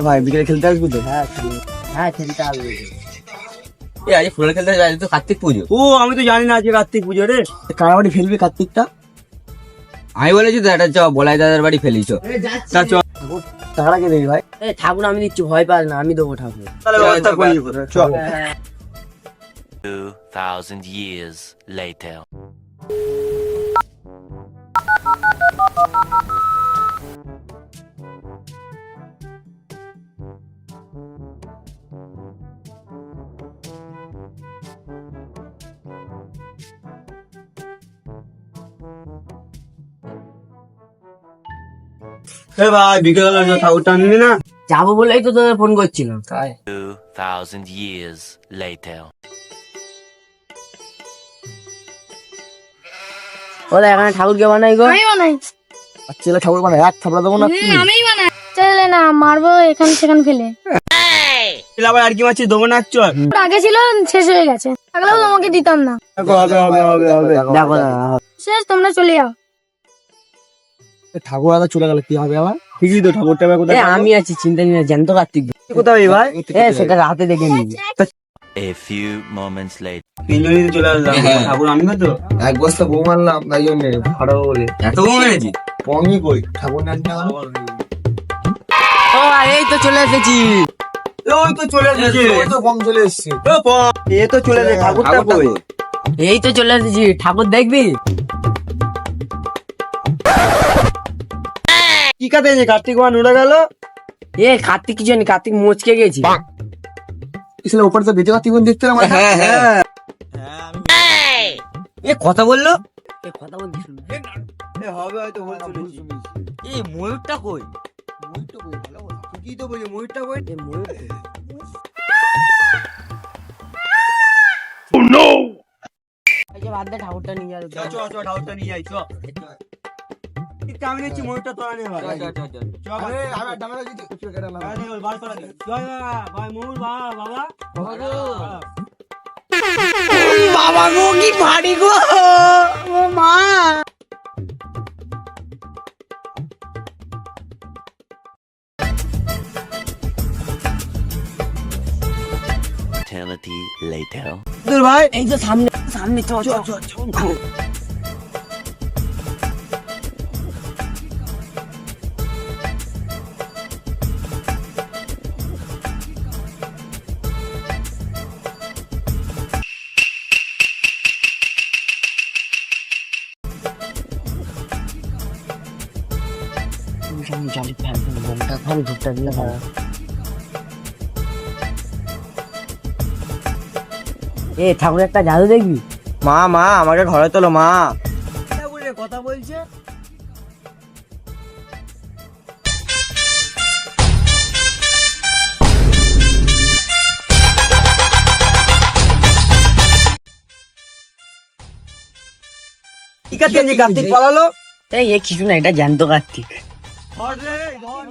ভাই বিকেলে খেলতে আসবি তো? হ্যাঁ খেলতে আসবে। আজ ফুটবল খেলতে যাচ্ছি তো কার্তিক পুজো। ও আমি তো জানি না আজকে কার্তিক পুজো রে। কারাবাড়ি ফেলবি কার্তিকটা? আমি বলেছি তো এটা চ বলাই দাদার বাড়ি ফেলিছ। তা চল। টাকাটা কে দেবি ভাই? ঠাকুর আমি দিচ্ছি, ভয় পাস না, আমি দেবো ঠাকুর। তাহলে ব্যবস্থা করি। চল। 2,000 years later. এ ভাই বিকেলে ঠাকুরটা আনবি না? যাবো বলেই তো তোদের ফোন করছিলাম। তাই 2,000 years later. ওরা এখানে ঠাকুর কে বানাই গো? আমি বানাই। আর ছেলে ঠাকুর বানায় এক থাপড়া দেবো না? আমিই বানাই। চলে না মারবো এখান সেখান ফেলে। ছেলে আবার আর কি মারছিস? দেবো না চল। আগে ছিল শেষ হয়ে গেছে, আগলেও তোমাকে দিতাম না। হবে হবে হবে হবে। দেখো শেষ, তোমরা চলে যাও। ঠাকুর আদা চলে গেল কি হবে আবার? ঠিকই তো ঠাকুরটা এবার এ কোথায়? আমি আছি, চিন্তা নিয়ে জ্যান্ত কার্তিক। কোথায় ভাই? সেটা রাতে দেখে নিবি। A few moments later. তিনজনই তো চলে আসলাম। হ্যাঁ। ঠাকুর আনবে তো? এক বস্তা বউ মারলাম তাই জন্য ভাড়া বলে এত কম এনেছি? পঙ্গি কই ঠাকুর নাচতে ও এই তো চলে এসেছি। ওই তো চলে এসেছে। তো কম চলে এসছে। এ তো চলে এসেছে। ঠাকুরটা কই? এই তো চলে এসেছি, ঠাকুর দেখবি? কি কাতে যে কার্তিক ওয়ান উড়ে গেল? এ কার্তিক কি জানি, কার্তিক মোচকে গেছি। আসলে উপরে তো বেঁচে কার্তিক দেখতে না হ্যাঁ হ্যাঁ। এ কথা বললো? এ কথা বলছি শুন। এ হবে হয়তো ভুল শুনেছি। এই ময়ূরটা কই? কি তো বলি ময়ূরটা কই? এ ময়ূর কই? এই যে বাদ দে, ঠাকুরটা নিয়ে যাবে। চ চ চ ঠাকুরটা নিয়ে যাই চ। আমি নিচ্ছি ময়ূরটা তোরা নে ভাই। চ ভাই। বার করা দে। জয় বাবা, ভাই ময়ূর বাবা। বাবা গো কি ভারী গো, ও মা। Eternity later. তোর ভাই এই তো সামনে সামনে, চ চ চ। ধূপটা দিলে ভালো। এ ঠাকুর একটা জাদু দেখবি? মা মা আমাকে ঘরে তোলো মা। কথা বলছে। ঠিক আছে কার্তিক পালালো। এই কিছু না, এটা জ্যান্ত কার্তিক। ধর রে, ধর।